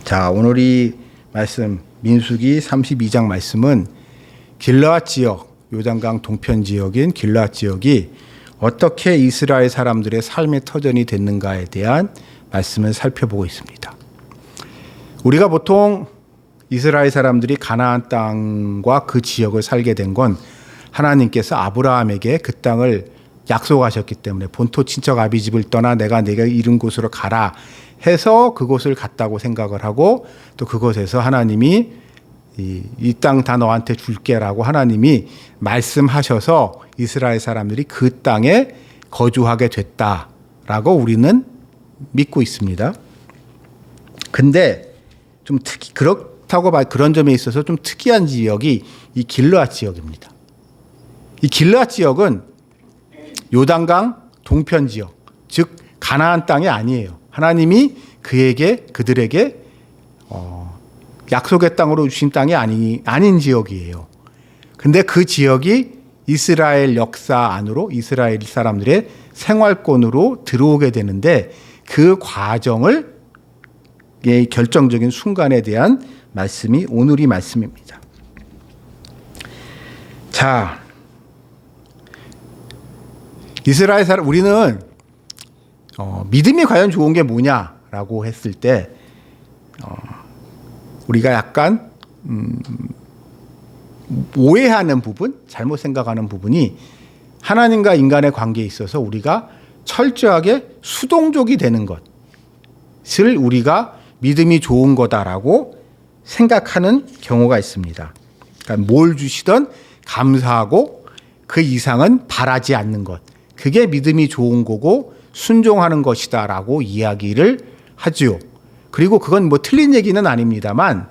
자, 오늘 이 말씀 민수기 32장 말씀은 길르앗 지역, 요단강 동편 지역인 길르앗 지역이 어떻게 이스라엘 사람들의 삶의 터전이 됐는가에 대한 말씀을 살펴보고 있습니다. 우리가 보통 이스라엘 사람들이 가나안 땅과 그 지역을 살게 된 건 하나님께서 아브라함에게 그 땅을 약속하셨기 때문에 본토 친척 아비집을 떠나 내가 이룬 곳으로 가라 해서 그곳을 갔다고 생각을 하고, 또 그곳에서 하나님이 이 땅 다 너한테 줄게라고 하나님이 말씀하셔서 이스라엘 사람들이 그 땅에 거주하게 됐다라고 우리는 믿고 있습니다. 근데 좀 그렇다고 그런 점에 있어서 좀 특이한 지역이 이 길르앗 지역입니다. 이 길르앗 지역은 요단강 동편 지역, 즉 가나안 땅이 아니에요. 하나님이 그들에게 약속의 땅으로 주신 땅이 아닌 지역이에요. 근데 그 지역이 이스라엘 역사 안으로 이스라엘 사람들의 생활권으로 들어오게 되는데, 그 과정을 결정적인 순간에 대한 말씀이 오늘의 말씀입니다. 자, 이스라엘 사람, 우리는 믿음이 과연 좋은 게 뭐냐라고 했을 때 우리가 약간 오해하는 부분, 잘못 생각하는 부분이, 하나님과 인간의 관계에 있어서 우리가 철저하게 수동적이 되는 것을 우리가 믿음이 좋은 거다라고 생각하는 경우가 있습니다. 그러니까 뭘 주시든 감사하고 그 이상은 바라지 않는 것, 그게 믿음이 좋은 거고 순종하는 것이다라고 이야기를 하지요. 그리고 그건 뭐 틀린 얘기는 아닙니다만,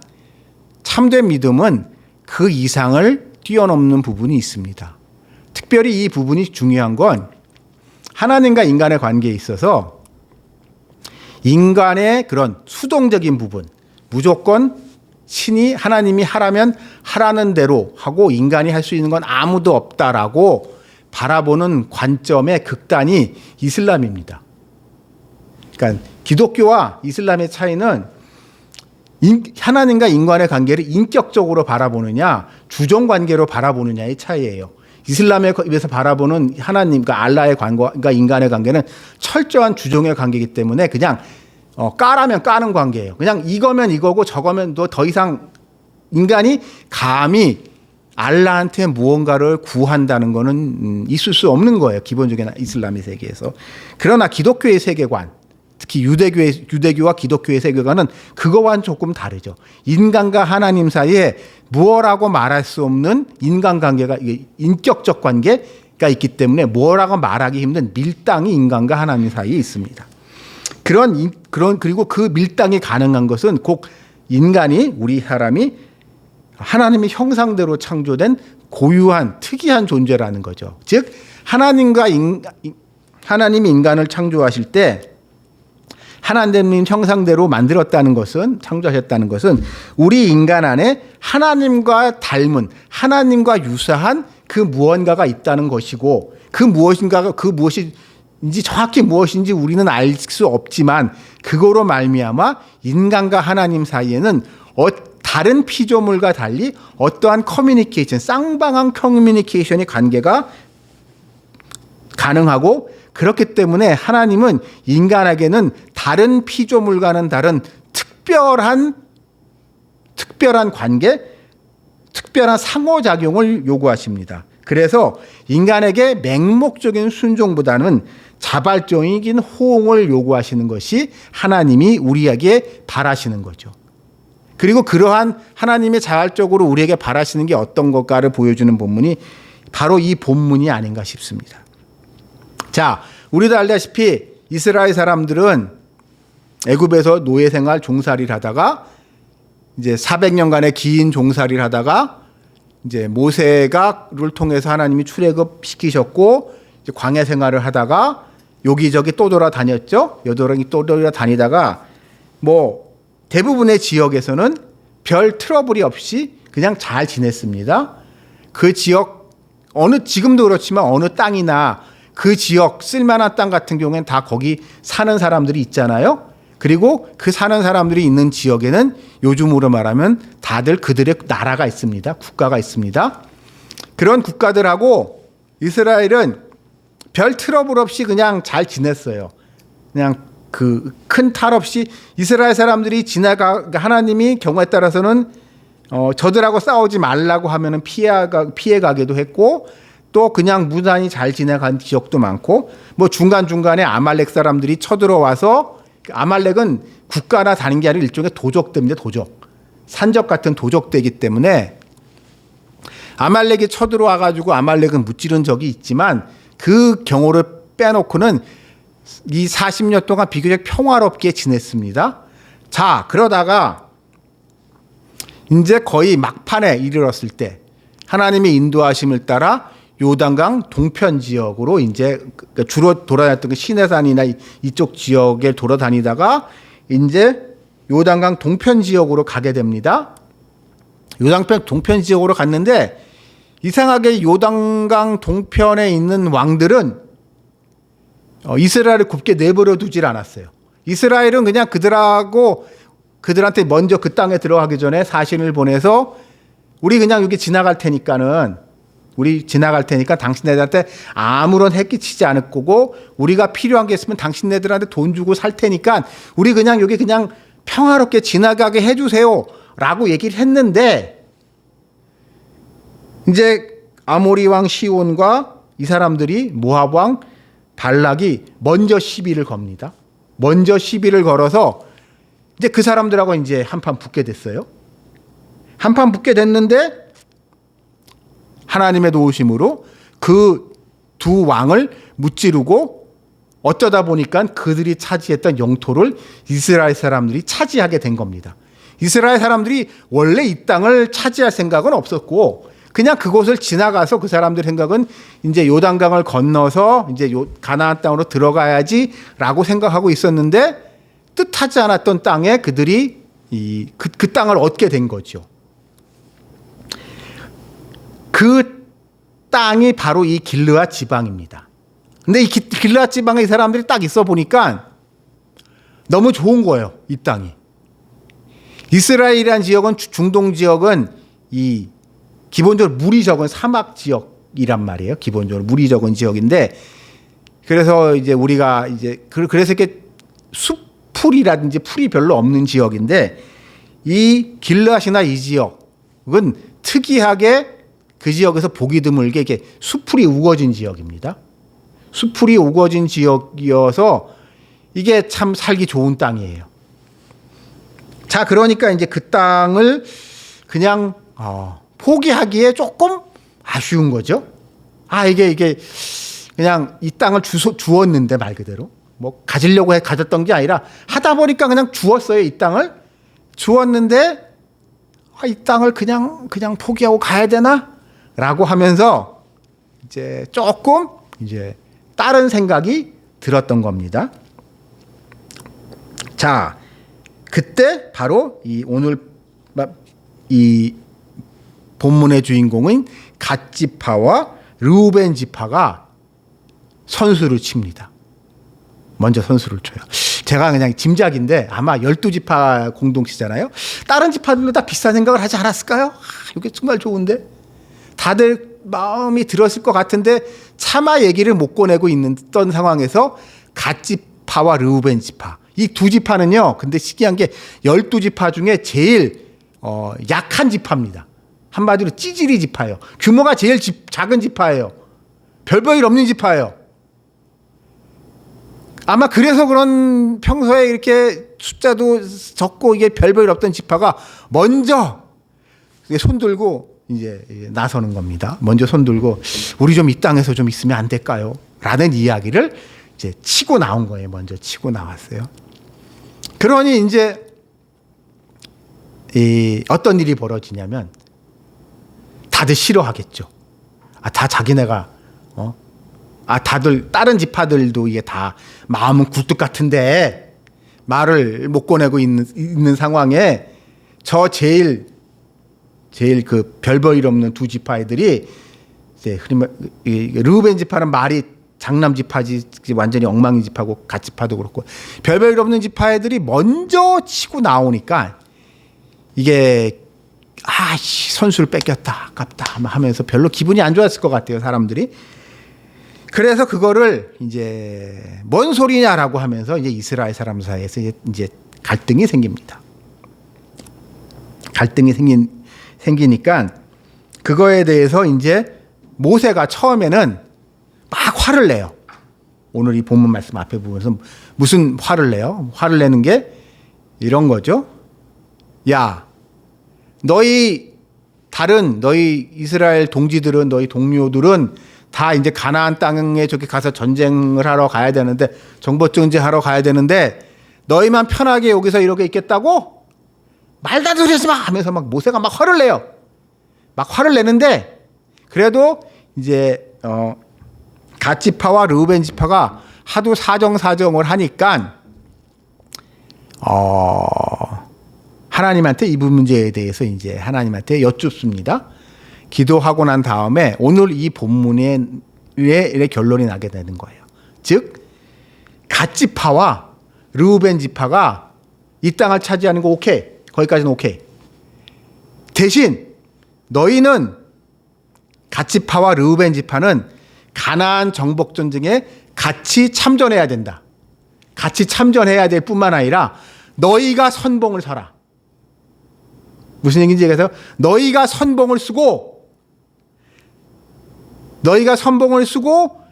참된 믿음은 그 이상을 뛰어넘는 부분이 있습니다. 특별히 이 부분이 중요한 건 하나님과 인간의 관계에 있어서 인간의 그런 수동적인 부분, 무조건 신이 하나님이 하라면 하라는 대로 하고 인간이 할 수 있는 건 아무도 없다라고 바라보는 관점의 극단이 이슬람입니다. 그러니까 기독교와 이슬람의 차이는 하나님과 인간의 관계를 인격적으로 바라보느냐 주종 관계로 바라보느냐의 차이예요. 이슬람에서 바라보는 하나님과 알라의 관계가 인간의 관계는 철저한 주종의 관계이기 때문에 그냥 까라면 까는 관계예요. 그냥 이거면 이거고 저거면 더 이상 인간이 감히 알라한테 무언가를 구한다는 것은 있을 수 없는 거예요. 기본적인 이슬람의 세계에서. 그러나 기독교의 세계관, 특히 유대교와 기독교의 세계관은 그거와는 조금 다르죠. 인간과 하나님 사이에 무엇라고 말할 수 없는 인간관계가, 인격적 관계가 있기 때문에 뭐라고 말하기 힘든 밀당이 인간과 하나님 사이에 있습니다. 그리고 그 밀당이 가능한 것은 꼭 인간이, 우리 사람이 하나님의 형상대로 창조된 고유한 특이한 존재라는 거죠. 즉 하나님이 인간을 창조하실 때 하나님 형상대로 만들었다는 것은, 창조하셨다는 것은 우리 인간 안에 하나님과 닮은, 하나님과 유사한 그 무언가가 있다는 것이고, 그 무엇인지 정확히 무엇인지 우리는 알 수 없지만 그거로 말미암아 인간과 하나님 사이에는 다른 피조물과 달리 어떠한 커뮤니케이션, 쌍방향 커뮤니케이션의 관계가 가능하고, 그렇기 때문에 하나님은 인간에게는 다른 피조물과는 다른 특별한 관계, 특별한 상호작용을 요구하십니다. 그래서 인간에게 맹목적인 순종보다는 자발적인 호응을 요구하시는 것이 하나님이 우리에게 바라시는 거죠. 그리고 그러한 하나님의 자발적으로 우리에게 바라시는 게 어떤 것가를 보여주는 본문이 바로 이 본문이 아닌가 싶습니다. 자, 우리도 알다시피 이스라엘 사람들은 애굽에서 노예 생활 종살이를 하다가 이제 400년간의 긴 종살이를 하다가 이제 모세가를 통해서 하나님이 출애굽시키셨고, 이제 광야 생활을 하다가 여기저기 또 돌아다녔죠. 여도랑이 또 돌아다니다가 뭐 대부분의 지역에서는 별 트러블이 없이 그냥 잘 지냈습니다. 그 지역 지금도 그렇지만 어느 땅이나 그 지역 쓸만한 땅 같은 경우에는 다 거기 사는 사람들이 있잖아요. 그리고 그 사는 사람들이 있는 지역에는 요즘으로 말하면 다들 그들의 나라가 있습니다. 국가가 있습니다. 그런 국가들하고 이스라엘은 별 트러블 없이 그냥 잘 지냈어요. 그냥 그 큰 탈 없이 이스라엘 사람들이 하나님이 경우에 따라서는 저들하고 싸우지 말라고 하면은 피해가기도 했고, 또 그냥 무난히 잘 지내간 지역도 많고, 뭐 중간중간에 아말렉 사람들이 쳐들어와서, 아말렉은 국가나 다른 게 아니라 일종의 도적대입니다. 도적. 산적 같은 도적대이기 때문에 아말렉이 쳐들어와 가지고 아말렉은 무찌른 적이 있지만 그 경우를 빼놓고는 이 40년 동안 비교적 평화롭게 지냈습니다. 자, 그러다가 이제 거의 막판에 이르렀을 때 하나님의 인도하심을 따라 요단강 동편 지역으로 이제 주로 돌아다녔던 그 시내산이나 이쪽 지역에 돌아다니다가 이제 요단강 동편 지역으로 가게 됩니다. 요단강 동편 지역으로 갔는데 이상하게 요단강 동편에 있는 왕들은 이스라엘을 굽게 내버려 두질 않았어요. 이스라엘은 그냥 그들한테 먼저 그 땅에 들어가기 전에 사신을 보내서 우리 그냥 여기 지나갈 테니까 당신네들한테 아무런 해끼치지 않을 거고, 우리가 필요한 게 있으면 당신네들한테 돈 주고 살 테니까 우리 그냥 여기 그냥 평화롭게 지나가게 해주세요 라고 얘기를 했는데, 이제 아모리 왕 시온과 이 사람들이 모압 왕 발락이 먼저 시비를 겁니다. 먼저 시비를 걸어서 이제 그 사람들하고 이제 한판 붙게 됐어요. 한판 붙게 됐는데 하나님의 도우심으로 그 두 왕을 무찌르고 어쩌다 보니까 그들이 차지했던 영토를 이스라엘 사람들이 차지하게 된 겁니다. 이스라엘 사람들이 원래 이 땅을 차지할 생각은 없었고, 그냥 그곳을 지나가서 그 사람들 생각은 이제 요단강을 건너서 이제 가나안 땅으로 들어가야지라고 생각하고 있었는데, 뜻하지 않았던 땅에 그들이 그 땅을 얻게 된 거죠. 그 땅이 바로 이 길르앗 지방입니다. 근데 이 길르앗 지방에 이 사람들이 딱 있어 보니까 너무 좋은 거예요, 이 땅이. 이스라엘이라는 지역은, 중동 지역은 이 기본적으로 물이 적은 사막 지역이란 말이에요. 기본적으로 물이 적은 지역인데, 그래서 이제 우리가 이제 그래서 이렇게 풀이라든지 풀이 별로 없는 지역인데, 이 길르앗이나 이 지역은 특이하게 그 지역에서 보기 드물게 이게 수풀이 우거진 지역입니다. 수풀이 우거진 지역이어서 이게 참 살기 좋은 땅이에요. 자, 그러니까 이제 그 땅을 그냥 포기하기에 조금 아쉬운 거죠. 이게 그냥 이 땅을 주었는데, 말 그대로 뭐 가지려고 가졌던 게 아니라 하다 보니까 그냥 주었어요. 이 땅을 주었는데 이 땅을 그냥 포기하고 가야 되나라고 하면서 이제 조금 이제 다른 생각이 들었던 겁니다. 자, 그때 바로 오늘 이 본문의 주인공인 갓 지파와 르우벤 지파가 선수를 칩니다. 먼저 선수를 쳐요. 제가 그냥 짐작인데 아마 12지파 공동체잖아요. 다른 지파들도 다 비슷한 생각을 하지 않았을까요? 이게 정말 좋은데. 다들 마음이 들었을 것 같은데 차마 얘기를 못 꺼내고 있던 상황에서 갓 지파와 르우벤 지파, 이 두 지파는요, 근데 신기한 게 12지파 중에 제일 약한 지파입니다. 한마디로 찌질이 지파예요. 규모가 제일 작은 지파예요. 별 볼 일 없는 지파예요. 아마 그래서 그런 평소에 이렇게 숫자도 적고 이게 별 볼 일 없던 지파가 먼저 손 들고 이제 나서는 겁니다. 먼저 손 들고 우리 좀 이 땅에서 좀 있으면 안 될까요? 라는 이야기를 이제 치고 나온 거예요. 먼저 치고 나왔어요. 그러니 이제 어떤 일이 벌어지냐면 다들 싫어하겠죠. 다 자기네가 다들 다른 지파들도 이게 다 마음은 굴뚝 같은데 말을 못 꺼내고 있는 상황에 저 제일 그 별 볼 일 없는 두 지파 애들이 이제 르우벤 지파는 말이 장남 지파지 완전히 엉망인 지파고 갓 지파도 그렇고 별별 없는 지파 애들이 먼저 치고 나오니까 이게 선수를 뺏겼다 아깝다 하면서 별로 기분이 안 좋았을 것 같아요 사람들이. 그래서 그거를 이제 뭔 소리냐라고 하면서 이제 이스라엘 사람 사이에서 이제 갈등이 생깁니다. 갈등이 생기니까 그거에 대해서 이제 모세가 처음에는 막 화를 내요. 오늘 이 본문 말씀 앞에 보면서 무슨 화를 내요? 화를 내는 게 이런 거죠. 야, 너희 이스라엘 동지들은 너희 동료들은 다 이제 가나안 땅에 저기 가서 전쟁을 하러 가야 되는데 정보증지 하러 가야 되는데 너희만 편하게 여기서 이렇게 있겠다고? 말도 안 되는 소리 하지 마! 하면서 막 모세가 막 화를 내요. 막 화를 내는데 그래도 이제 갓 지파와 르우벤 지파가 하도 사정을 하니까 하나님한테 이 문제에 대해서 이제 하나님한테 여쭙습니다. 기도하고 난 다음에 오늘 이 본문의 결론이 나게 되는 거예요. 즉 갓 지파와 르우벤 지파가 이 땅을 차지하는 거 오케이. 거기까지는 오케이. 대신 너희는 갓 지파와 르우벤 지파는 가나안 정복 전쟁에 같이 참전해야 된다. 같이 참전해야 될 뿐만 아니라 너희가 선봉을 서라. 무슨 얘기인지 얘기해서 너희가 선봉을 쓰고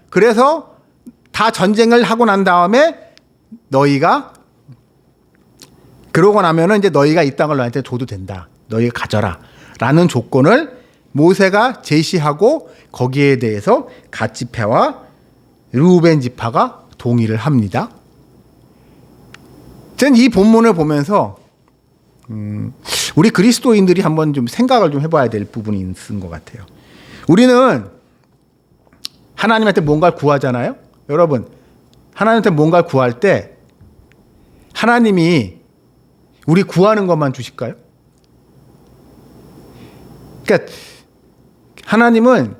그래서 다 전쟁을 하고 난 다음에 너희가 그러고 나면은 이제 너희가 이 땅을 너한테 줘도 된다. 너희가 가져라. 라는 조건을 모세가 제시하고 거기에 대해서 갓 지파와 르우벤 지파가 동의를 합니다. 저는 이 본문을 보면서 우리 그리스도인들이 한번 좀 생각을 좀 해봐야 될 부분이 있는 것 같아요. 우리는 하나님한테 뭔가를 구하잖아요. 여러분, 하나님한테 뭔가를 구할 때 하나님이 우리 구하는 것만 주실까요? 그러니까 하나님은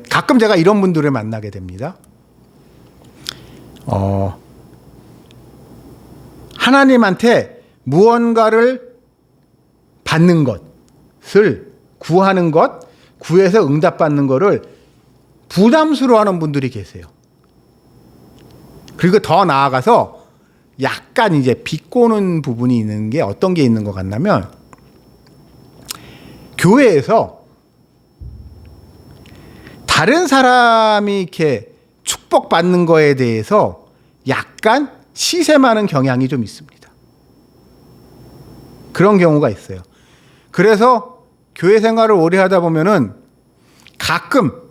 가끔 제가 이런 분들을 만나게 됩니다. 하나님한테 무언가를 받는 것을 구하는 것, 구해서 응답받는 것을 부담스러워하는 분들이 계세요. 그리고 더 나아가서 약간 이제 비꼬는 부분이 있는 게 어떤 게 있는 것 같냐면 교회에서 다른 사람이 이렇게 축복받는 거에 대해서 약간 시샘하는 경향이 좀 있습니다. 그런 경우가 있어요. 그래서 교회 생활을 오래 하다 보면은 가끔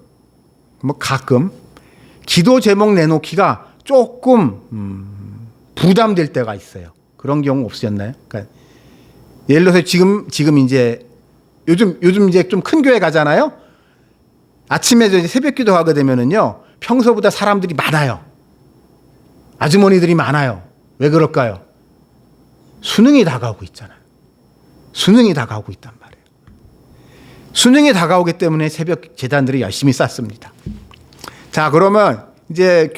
기도 제목 내놓기가 조금 부담될 때가 있어요. 그런 경우 없으셨나요? 그러니까 예를 들어서 지금 이제 요즘 이제 좀 큰 교회 가잖아요. 아침에 이제 새벽 기도하게 되면은요, 평소보다 사람들이 많아요. 아주머니들이 많아요. 왜 그럴까요? 수능이 다가오고 있잖아요. 수능이 다가오고 있단 말이에요. 수능이 다가오기 때문에 새벽 재단들이 열심히 쌌습니다. 자, 그러면 이제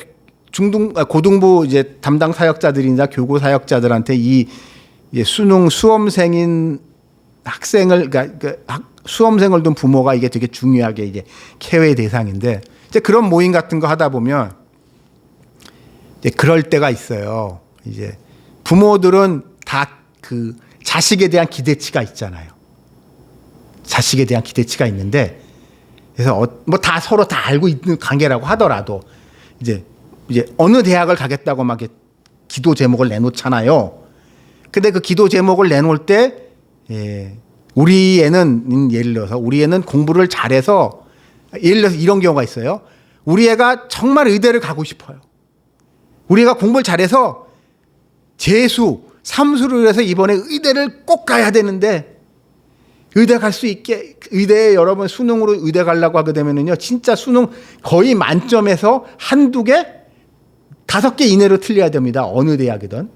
고등부 이제 담당 사역자들이나 교구 사역자들한테 이 수능 수험생인 학생을, 그러니까 수험생을 둔 부모가 이게 되게 중요하게 이제 케어의 대상인데, 이제 그런 모임 같은 거 하다 보면 이제 그럴 때가 있어요. 이제 부모들은 다 그 자식에 대한 기대치가 있잖아요. 자식에 대한 기대치가 있는데, 그래서 뭐 다 서로 다 알고 있는 관계라고 하더라도 이제 어느 대학을 가겠다고 막 기도 제목을 내놓잖아요. 근데 그 기도 제목을 내놓을 때, 우리 애는, 예를 들어서 우리 애는 공부를 잘해서, 예를 들어서 이런 경우가 있어요. 우리 애가 정말 의대를 가고 싶어요. 우리 애가 공부를 잘해서 재수, 삼수를 해서 이번에 의대를 꼭 가야 되는데, 의대 갈 수 있게, 의대에 여러분 수능으로 의대 가려고 하게 되면은요, 진짜 수능 거의 만점에서 한두 개, 5개 이내로 틀려야 됩니다. 어느 대학이든.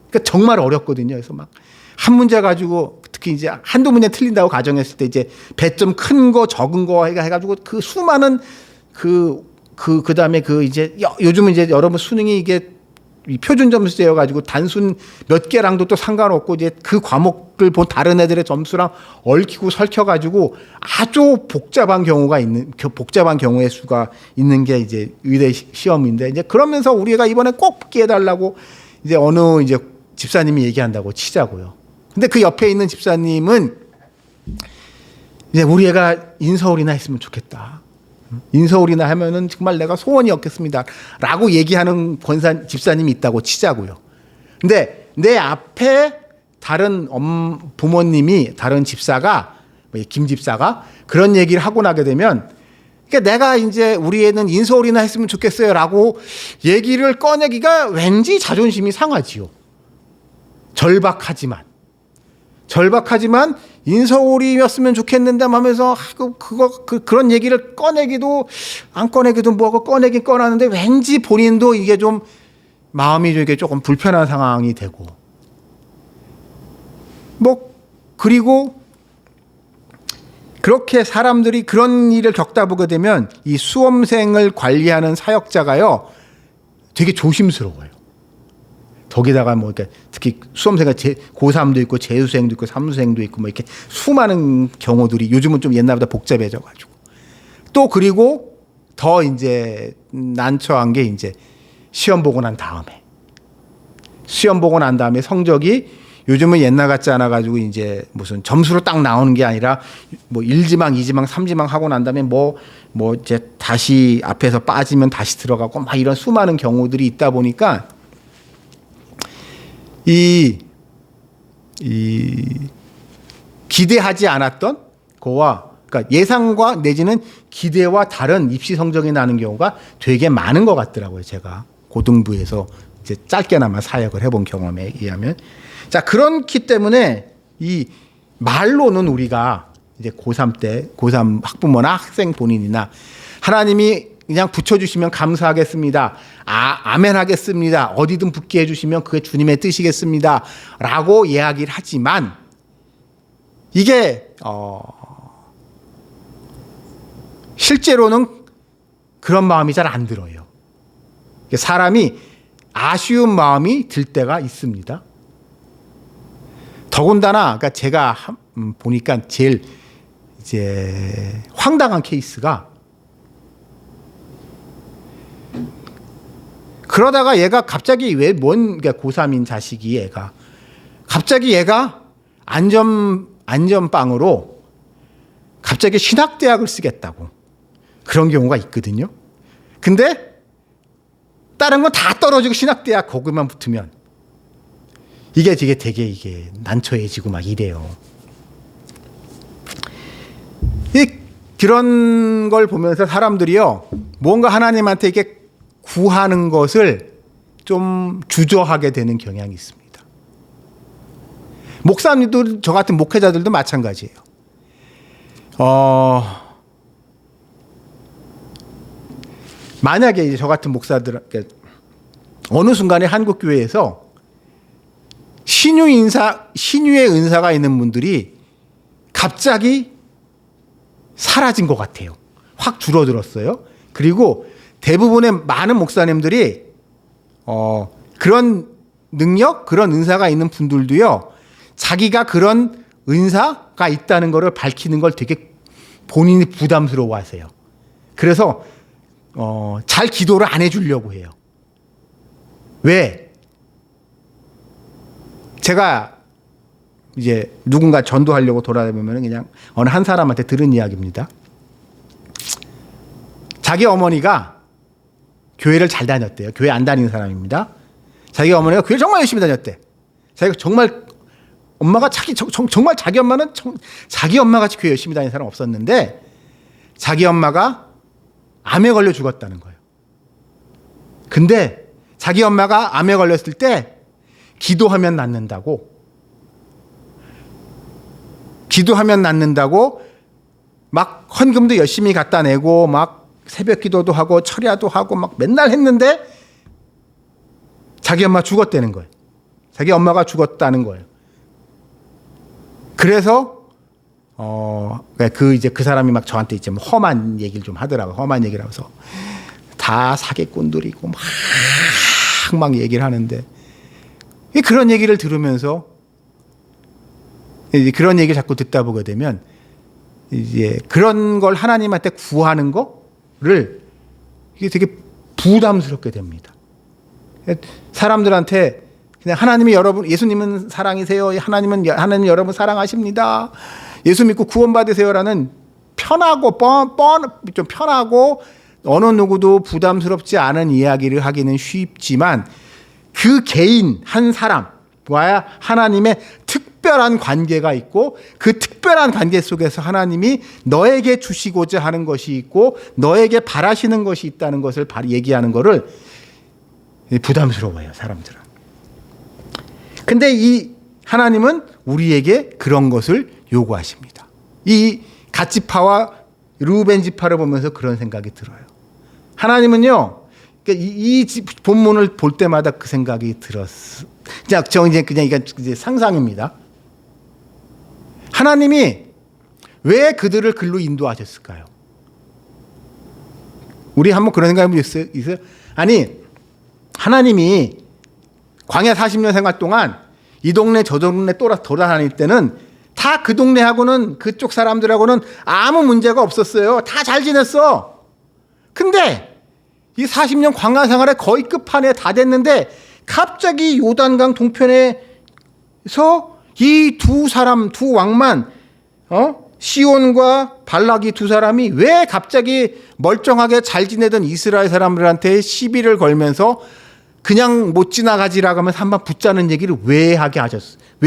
그러니까 정말 어렵거든요. 그래서 막 한 문제 가지고 특히 이제 한두 문제 틀린다고 가정했을 때 이제 배점 큰 거, 적은 거 해가지고 그 수많은 그 그다음에 이제 요즘은 이제 여러분 수능이 이게 이 표준 점수제여 가지고 단순 몇 개랑도 또 상관없고 이제 그 과목을 본 다른 애들의 점수랑 얽히고 설켜 가지고 아주 복잡한 경우의 수가 있는 게 이제 의대 시험인데, 이제 그러면서 우리가 이번에 꼭 붙게 해달라고 이제 어느 이제 집사님이 얘기한다고 치자고요. 근데 그 옆에 있는 집사님은 이제 우리 애가 인서울이나 했으면 좋겠다. 인서울이나 하면은 정말 내가 소원이 없겠습니다. 라고 얘기하는 집사님이 있다고 치자고요. 근데 내 앞에 다른 부모님이, 다른 집사가, 김 집사가 그런 얘기를 하고 나게 되면, 그러니까 내가 이제 우리 애는 인서울이나 했으면 좋겠어요. 라고 얘기를 꺼내기가 왠지 자존심이 상하지요. 절박하지만 인서울이었으면 좋겠는데 하면서 그런 얘기를 꺼내기도 안 꺼내기도 뭐고 꺼내긴 꺼내는데 왠지 본인도 이게 좀 마음이 이게 조금 불편한 상황이 되고, 그리고 그렇게 사람들이 그런 일을 겪다 보게 되면 이 수험생을 관리하는 사역자가요 되게 조심스러워요. 거기다가 특히 수험생가 고3도 있고 재수생도 있고 사무생도 있고 이렇게 수많은 경우들이 요즘은 좀 옛날보다 복잡해져 가지고, 또 그리고 더 이제 난처한 게 이제 시험 보고 난 다음에 성적이 요즘은 옛날 같지 않아 가지고 이제 무슨 점수로 딱 나오는 게 아니라 1지망, 2지망, 3지망 하고 난 다음에 이제 다시 앞에서 빠지면 다시 들어가고 이런 수많은 경우들이 있다 보니까 이 기대하지 않았던 그러니까 예상과 내지는 기대와 다른 입시 성적이 나는 경우가 되게 많은 것 같더라고요. 제가 고등부에서 이제 짧게나마 사역을 해본 경험에 의하면. 자, 그렇기 때문에 이 말로는 우리가 이제 고3 학부모나 학생 본인이나 하나님이 그냥 붙여주시면 감사하겠습니다. 아멘 하겠습니다. 어디든 붙게 해주시면 그게 주님의 뜻이겠습니다. 라고 이야기를 하지만 이게 실제로는 그런 마음이 잘 안 들어요. 사람이 아쉬운 마음이 들 때가 있습니다. 더군다나 그러니까 제가 보니까 제일 이제 황당한 케이스가, 그러다가 얘가 갑자기 그러니까 고3인 자식이 갑자기 안전빵으로 갑자기 신학대학을 쓰겠다고 그런 경우가 있거든요. 근데 다른 건 다 떨어지고 신학대학 거기만 붙으면 이게 되게 난처해지고 이래요. 그런 걸 보면서 사람들이요, 뭔가 하나님한테 이게 구하는 것을 좀 주저하게 되는 경향이 있습니다. 목사님도, 저 같은 목회자들도 마찬가지예요. 만약에 이제 저 같은 목사들, 어느 순간에 한국 교회에서 신유의 은사가 있는 분들이 갑자기 사라진 것 같아요. 확 줄어들었어요. 그리고 대부분의 많은 목사님들이 그런 능력, 그런 은사가 있는 분들도요, 자기가 그런 은사가 있다는 것을 밝히는 걸 되게 본인이 부담스러워하세요. 그래서 잘 기도를 안 해주려고 해요. 왜? 제가 이제 누군가 전도하려고 돌아다니면 그냥 어느 한 사람한테 들은 이야기입니다. 자기 어머니가 교회를 잘 다녔대요. 교회 안 다니는 사람입니다. 자기 어머니가 교회를 정말 열심히 다녔대. 자기가 정말 엄마가 정말 자기 엄마는 자기 엄마 같이 교회 열심히 다니는 사람 없었는데 자기 엄마가 암에 걸려 죽었다는 거예요. 근데 자기 엄마가 암에 걸렸을 때 기도하면 낫는다고 막 헌금도 열심히 갖다 내고 막 새벽 기도도 하고 철야도 하고 막 맨날 했는데 자기 엄마 죽었다는 거예요. 자기 엄마가 죽었다는 거예요. 그래서 그 사람이 막 저한테 이제 험한 얘기를 좀 하더라고요. 험한 얘기를 하면서 다 사기꾼들이고 막 얘기를 하는데, 그런 얘기를 들으면서 그런 얘기를 자꾸 듣다 보게 되면 이제 그런 걸 하나님한테 구하는 거를 이게 되게 부담스럽게 됩니다. 사람들한테 그냥 하나님이 여러분, 예수님은 사랑이세요. 하나님 여러분 사랑하십니다. 예수 믿고 구원받으세요라는 편하고 좀 편하고 어느 누구도 부담스럽지 않은 이야기를 하기는 쉽지만, 그 개인 한 사람과 하나님의 특별한 관계가 있고, 그 특별한 관계 속에서 하나님이 너에게 주시고자 하는 것이 있고 너에게 바라시는 것이 있다는 것을 얘기하는 것을 부담스러워해요, 사람들은. 근데 이 하나님은 우리에게 그런 것을 요구하십니다. 이 갓지파와 르우벤 지파를 보면서 그런 생각이 들어요. 하나님은요, 이 본문을 볼 때마다 그 생각이 들었어. 그냥 이게 상상입니다. 하나님이 왜 그들을 글로 인도하셨을까요? 우리 한번 그런 생각 해본 적 있어요? 아니, 하나님이 광야 40년 생활 동안 이 동네 저 동네 돌아다닐 때는 다 그 동네하고는, 그쪽 사람들하고는 아무 문제가 없었어요. 다 잘 지냈어. 근데 이 40년 광야 생활의 거의 끝판에 다 됐는데 갑자기 요단강 동편에서 이 두 왕만, 시온과 발락이 두 사람이 왜 갑자기 멀쩡하게 잘 지내던 이스라엘 사람들한테 시비를 걸면서 그냥 못 지나가지라고 하면서 한번 붙자는 얘기를 왜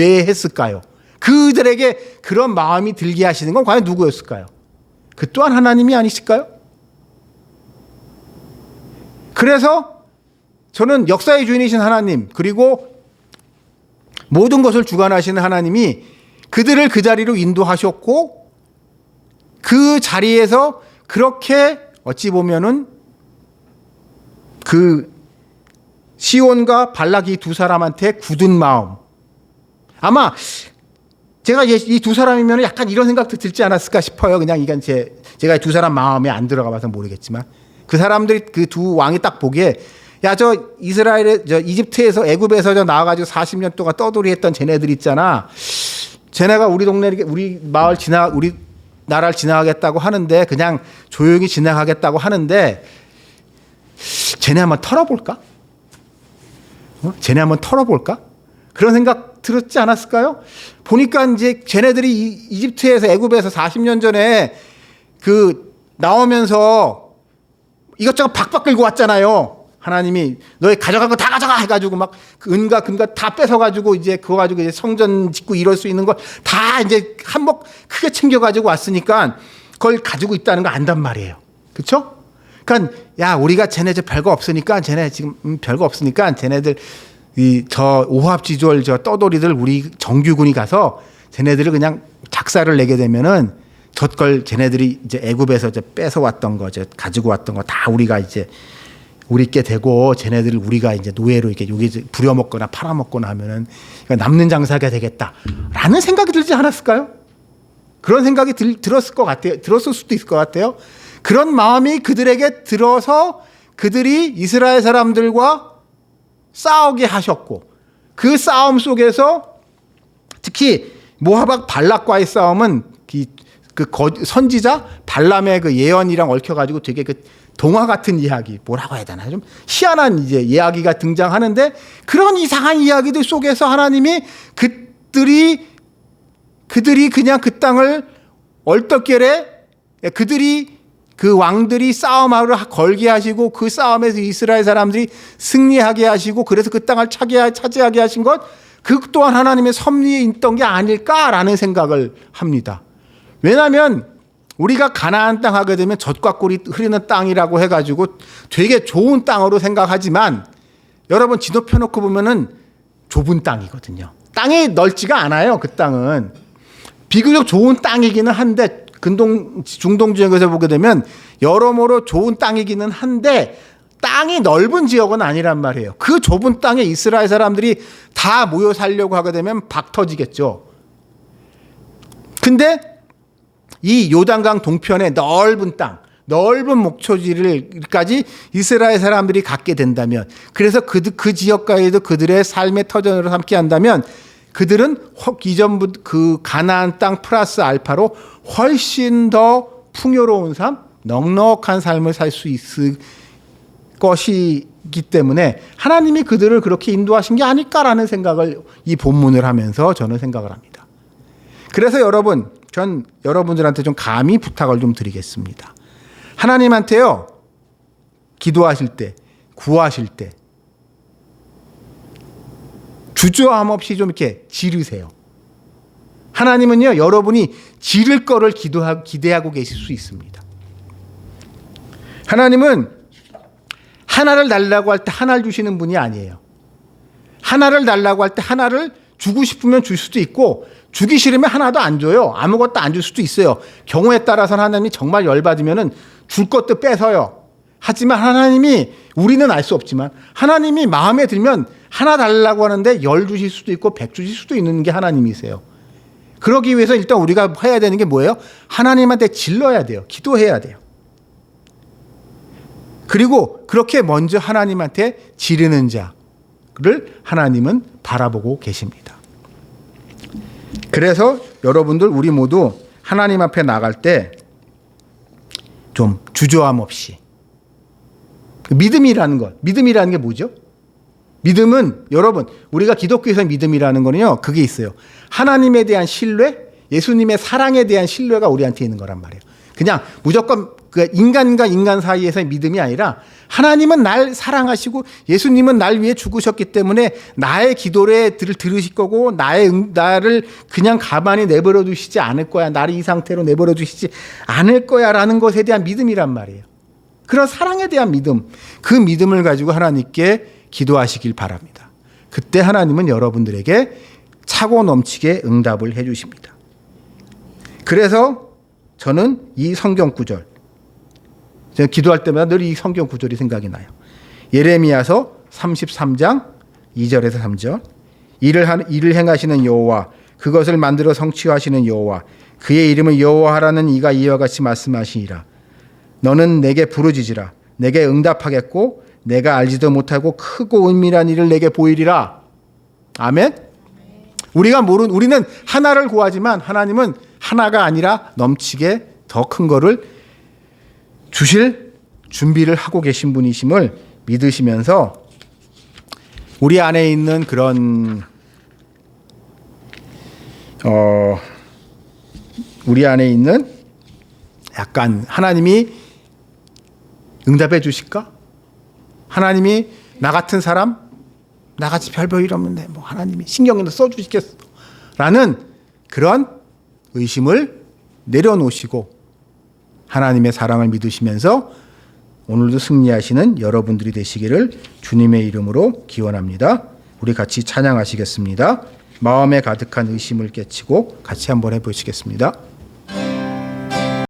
했을까요? 그들에게 그런 마음이 들게 하시는 건 과연 누구였을까요? 그 또한 하나님이 아니실까요? 그래서 저는 역사의 주인이신 하나님, 그리고 모든 것을 주관하시는 하나님이 그들을 그 자리로 인도하셨고, 그 자리에서 그렇게 어찌 보면은 그 시온과 발락이 두 사람한테 굳은 마음, 아마 제가 이 두 사람이면 약간 이런 생각도 들지 않았을까 싶어요. 그냥 이건 제가 두 사람 마음에 안 들어가 봐서 모르겠지만, 그 사람들이, 그 두 왕이 딱 보기에, 야, 이집트에서, 애굽에서 나와가지고 40년 동안 떠돌이 했던 쟤네들 있잖아. 쟤네가 우리 우리 나라를 지나가겠다고 하는데, 그냥 조용히 지나가겠다고 하는데, 쟤네 한번 털어볼까? 쟤네 한번 털어볼까? 그런 생각 들었지 않았을까요? 보니까 이제 쟤네들이 이집트에서, 애굽에서 40년 전에 나오면서 이것저것 박박 끌고 왔잖아요. 하나님이 너희 가져간 거 다 가져가 해가지고 막 은과 금과 다 뺏어가지고 이제 그거 가지고 이제 성전 짓고 이럴 수 있는 걸 다 이제 한몫 크게 챙겨가지고 왔으니까 그걸 가지고 있다는 거 안단 말이에요. 그렇죠? 그러니까 야, 우리가 쟤네 별거 없으니까, 쟤네 지금 별거 없으니까 쟤네들 저 오합지졸 저 떠돌이들 우리 정규군이 가서 쟤네들을 그냥 작사를 내게 되면은 저걸 쟤네들이 이제 애굽에서 뺏어왔던 거, 가지고 왔던 거 다 우리가 이제 우리께 되고, 쟤네들을 우리가 이제 노예로 이렇게 여기 부려먹거나 팔아먹거나 하면은 남는 장사가 되겠다라는 생각이 들지 않았을까요? 그런 생각이 들었을 것 같아요. 들었을 수도 있을 것 같아요. 그런 마음이 그들에게 들어서 그들이 이스라엘 사람들과 싸우게 하셨고, 그 싸움 속에서 특히 모압 발락과의 싸움은 그 선지자 발람의 그 예언이랑 얽혀가지고 되게 그 동화 같은 이야기, 뭐라고 해야 되나, 좀 희한한 이제 이야기가 등장하는데, 그런 이상한 이야기들 속에서 하나님이 그들이 그냥 그 땅을 얼떨결에 그 왕들이 싸움하러 걸게 하시고, 그 싸움에서 이스라엘 사람들이 승리하게 하시고, 그래서 그 땅을 차지하게 하신 것, 그 또한 하나님의 섭리에 있던 게 아닐까라는 생각을 합니다. 왜냐하면 우리가 가나안 땅 하게 되면 젖과 꿀이 흐르는 땅이라고 해가지고 되게 좋은 땅으로 생각하지만, 여러분 지도 펴놓고 보면은 좁은 땅이거든요. 땅이 넓지가 않아요. 그 땅은 비교적 좋은 땅이기는 한데, 중동 지역에서 보게 되면 여러모로 좋은 땅이기는 한데 땅이 넓은 지역은 아니란 말이에요. 그 좁은 땅에 이스라엘 사람들이 다 모여 살려고 하게 되면 박 터지겠죠. 근데 이 요단강 동편의 넓은 땅, 넓은 목초지를까지 이스라엘 사람들이 갖게 된다면, 그래서 그 지역과에도 그들의 삶의 터전으로 삼게 한다면, 그들은 이전부터 그 가나안 땅 플러스 알파로 훨씬 더 풍요로운 삶, 넉넉한 삶을 살 수 있을 것이기 때문에 하나님이 그들을 그렇게 인도하신 게 아닐까라는 생각을 이 본문을 하면서 저는 생각을 합니다. 그래서 여러분, 전 여러분들한테 좀 감히 부탁을 좀 드리겠습니다. 하나님한테요, 기도하실 때, 구하실 때 주저함 없이 좀 이렇게 지르세요. 하나님은요, 여러분이 지를 거를 기대하고 계실 수 있습니다. 하나님은 하나를 달라고 할 때 하나를 주시는 분이 아니에요. 하나를 달라고 할 때 하나를 주고 싶으면 줄 수도 있고, 주기 싫으면 하나도 안 줘요. 아무것도 안 줄 수도 있어요. 경우에 따라서는 하나님이 정말 열받으면은 줄 것도 뺏어요. 하지만 하나님이, 우리는 알 수 없지만 하나님이 마음에 들면 하나 달라고 하는데 10 주실 수도 있고 100 주실 수도 있는 게 하나님이세요. 그러기 위해서 일단 우리가 해야 되는 게 뭐예요? 하나님한테 질러야 돼요. 기도해야 돼요. 그리고 그렇게 먼저 하나님한테 지르는 자를 하나님은 바라보고 계십니다. 그래서 여러분들, 우리 모두 하나님 앞에 나갈 때 좀 주저함 없이, 믿음이라는 게 뭐죠? 믿음은, 여러분, 우리가 기독교에서 믿음이라는 거는요, 그게 있어요. 하나님에 대한 신뢰, 예수님의 사랑에 대한 신뢰가 우리한테 있는 거란 말이에요. 그냥 무조건 그 인간과 인간 사이에서의 믿음이 아니라, 하나님은 날 사랑하시고 예수님은 날 위해 죽으셨기 때문에 나의 기도를 들으실 거고, 나를 그냥 가만히 내버려 두시지 않을 거야, 나를 이 상태로 내버려 두시지 않을 거야 라는 것에 대한 믿음이란 말이에요. 그런 사랑에 대한 믿음, 그 믿음을 가지고 하나님께 기도하시길 바랍니다. 그때 하나님은 여러분들에게 차고 넘치게 응답을 해 주십니다. 그래서 저는 이 성경 구절, 제가 기도할 때마다 늘 이 성경 구절이 생각이 나요. 예레미야서 33장 2절에서 3절. 일을 행하시는 여호와, 그것을 만들어 성취하시는 여호와, 그의 이름을 여호와라는 이가 이와 같이 말씀하시니라. 너는 내게 부르짖으라. 내게 응답하겠고 내가 알지도 못하고 크고 은밀한 일을 내게 보이리라. 아멘. 우리는 하나를 구하지만 하나님은 하나가 아니라 넘치게 더 큰 거를 주실 준비를 하고 계신 분이심을 믿으시면서, 우리 안에 있는 그런 우리 안에 있는 약간, 하나님이 응답해 주실까? 하나님이 나 같은 사람, 나같이 별별 없는데 뭐 하나님이 신경이나 써주시겠어? 라는 그런 의심을 내려놓으시고 하나님의 사랑을 믿으시면서 오늘도 승리하시는 여러분들이 되시기를 주님의 이름으로 기원합니다. 우리 같이 찬양하시겠습니다. 마음에 가득한 의심을 깨치고 같이 한번 해보시겠습니다.